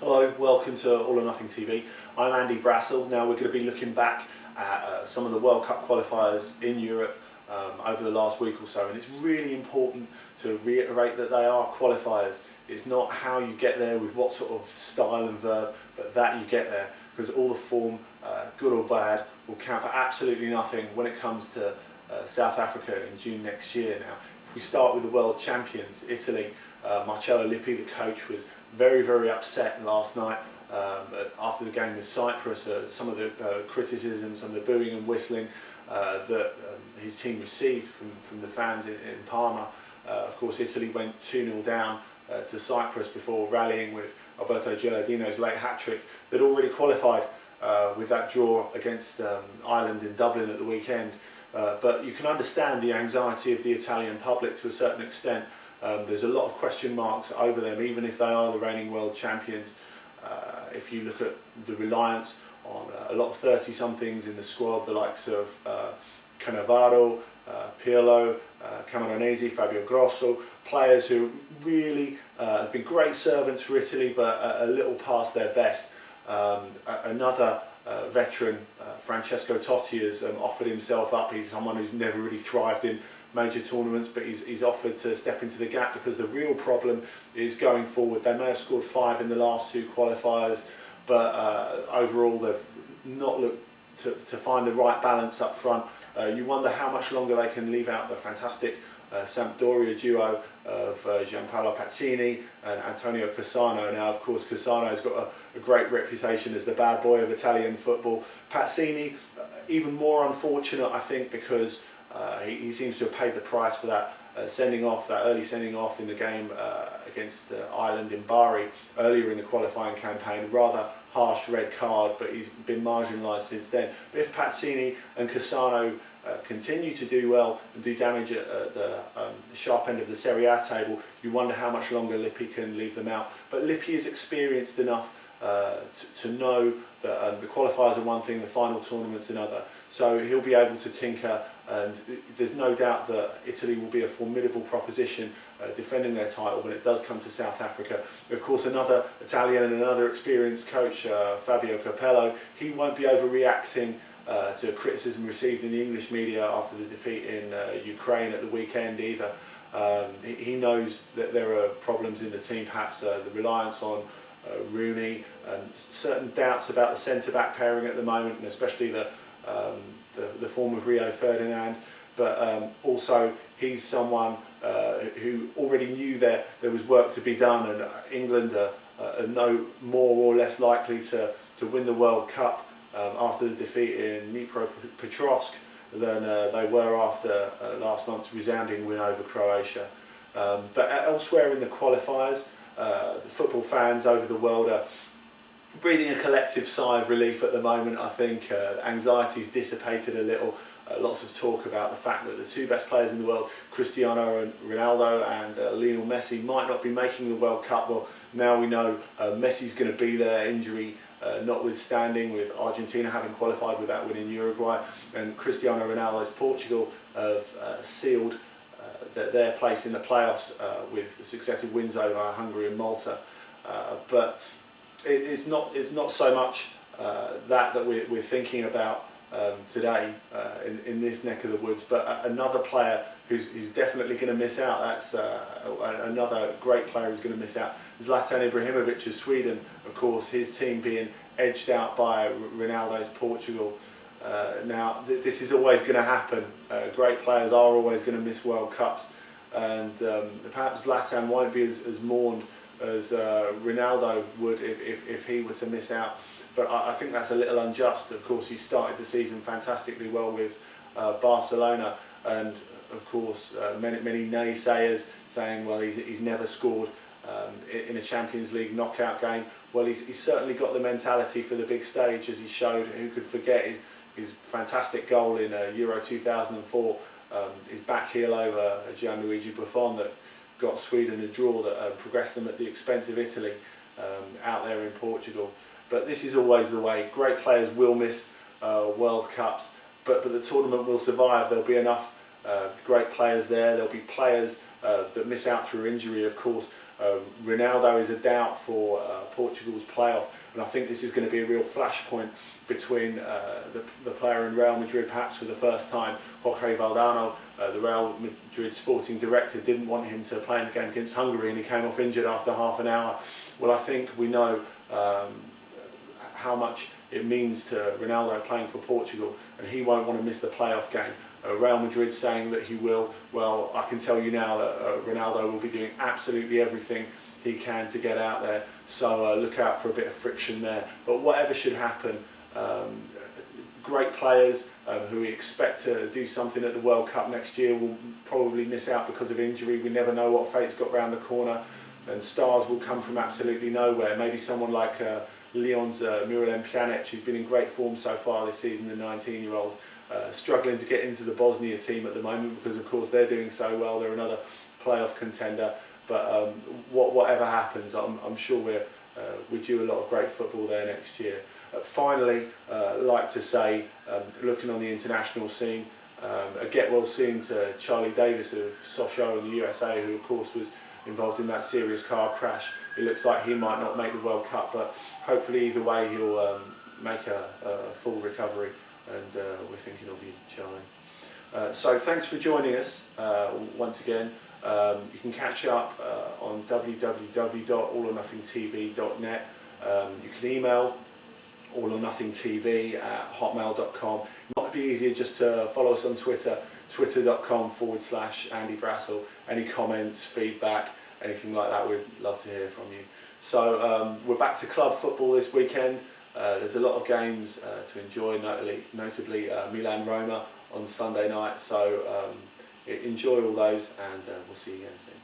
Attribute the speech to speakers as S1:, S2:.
S1: Hello, welcome to All or Nothing TV. I'm Andy Brassell. Now we're going to be looking back at some of the World Cup qualifiers in Europe over the last week or so, and it's really important to reiterate that they are qualifiers. It's not how you get there with what sort of style and verb, but that you get there, because all the form, good or bad, will count for absolutely nothing when it comes to South Africa in June next year. Now, if we start with the world champions, Italy, Marcello Lippi, the coach, was very upset last night after the game with Cyprus. Some of the criticism, some of the booing and whistling that his team received from the fans in Parma. Of course, Italy went 2-0 down to Cyprus before rallying with Alberto Gilardino's late hat-trick. They'd already qualified with that draw against Ireland in Dublin at the weekend. But you can understand the anxiety of the Italian public to a certain extent. There's a lot of question marks over them, even if they are the reigning world champions. If you look at the reliance on a lot of 30-somethings in the squad, the likes of Cannavaro, Pirlo, Camoranesi, Fabio Grosso, players who really have been great servants for Italy, but a little past their best. Another veteran, Francesco Totti, has offered himself up. He's someone who's never really thrived in major tournaments, but he's offered to step into the gap, because the real problem is going forward. They may have scored 5 in the last 2 qualifiers, but overall they've not looked to find the right balance up front. You wonder how much longer they can leave out the fantastic Sampdoria duo of Gianpaolo Pazzini and Antonio Cassano. Now, of course, Cassano's got a great reputation as the bad boy of Italian football. Pazzini, even more unfortunate, I think, because he seems to have paid the price for that early sending off in the game against Ireland in Bari earlier in the qualifying campaign. A rather harsh red card, but he's been marginalised since then. But if Pazzini and Cassano continue to do well and do damage at the sharp end of the Serie A table, you wonder how much longer Lippi can leave them out. But Lippi is experienced enough to know that the qualifiers are one thing, the final tournament's another. So he'll be able to tinker, and there's no doubt that Italy will be a formidable proposition defending their title when it does come to South Africa. Of course, another Italian and another experienced coach, Fabio Capello, he won't be overreacting to criticism received in the English media after the defeat in Ukraine at the weekend either. He knows that there are problems in the team, perhaps the reliance on Rooney, and certain doubts about the centre-back pairing at the moment, and especially the form of Rio Ferdinand. But also he's someone who already knew there was work to be done, and England are no more or less likely to win the World Cup after the defeat in Dnipropetrovsk than they were after last month's resounding win over Croatia. But elsewhere in the qualifiers, the football fans over the world are breathing a collective sigh of relief at the moment. I think anxiety's dissipated a little. Lots of talk about the fact that the 2 best players in the world, Cristiano Ronaldo and Lionel Messi, might not be making the World Cup. Well, now we know Messi's going to be there, injury notwithstanding, with Argentina having qualified with that win in Uruguay, and Cristiano Ronaldo's Portugal have sealed their place in the playoffs with successive wins over Hungary and Malta. But it's not so much that we're thinking about today in this neck of the woods, but another player who's definitely going to miss out. That's another great player who's going to miss out. Zlatan Ibrahimovic of Sweden, of course, his team being edged out by Ronaldo's Portugal. Now, this is always going to happen. Great players are always going to miss World Cups, and perhaps Zlatan won't be as mourned as Ronaldo would if he were to miss out. But I think that's a little unjust. Of course, he started the season fantastically well with Barcelona, and of course many naysayers saying, well, he's never scored in a Champions League knockout game. Well, he's certainly got the mentality for the big stage, as he showed. Who could forget his fantastic goal in Euro 2004, his back heel over Gianluigi Buffon that got Sweden a draw that progressed them at the expense of Italy out there in Portugal. But this is always the way. Great players will miss World Cups, but the tournament will survive. There'll be enough great players there. There'll be players that miss out through injury, of course. Ronaldo is a doubt for Portugal's playoff, and I think this is going to be a real flashpoint between the player in Real Madrid, perhaps for the first time. Jorge Valdano, the Real Madrid sporting director, didn't want him to play in the game against Hungary, and he came off injured after half an hour. Well, I think we know how much it means to Ronaldo playing for Portugal, and he won't want to miss the playoff game. Real Madrid saying that he will. Well, I can tell you now that Ronaldo will be doing absolutely everything he can to get out there, so look out for a bit of friction there. But whatever should happen, great players who we expect to do something at the World Cup next year will probably miss out because of injury. We never know what fate's got round the corner, and stars will come from absolutely nowhere. Maybe someone like Lyon's Miralem Pjanic, who's been in great form so far this season, the 19-year-old, struggling to get into the Bosnia team at the moment because of course they're doing so well. They're another playoff contender, but whatever happens, I'm sure we're due a lot of great football there next year. Finally, I'd like to say, looking on the international scene, a get well soon to Charlie Davis of Sochaux in the USA, who of course was involved in that serious car crash. It looks like he might not make the World Cup, but hopefully either way he'll make a full recovery, and we're thinking of you, Charlie. So thanks for joining us once again. You can catch up on www.allornothingtv.net. You can email allornothingtv@hotmail.com. It might be easier just to follow us on Twitter, twitter.com/Andy Brassell. Any comments, feedback, anything like that, we'd love to hear from you. So we're back to club football this weekend. There's a lot of games to enjoy, notably Milan-Roma on Sunday night, so enjoy all those, and we'll see you again soon.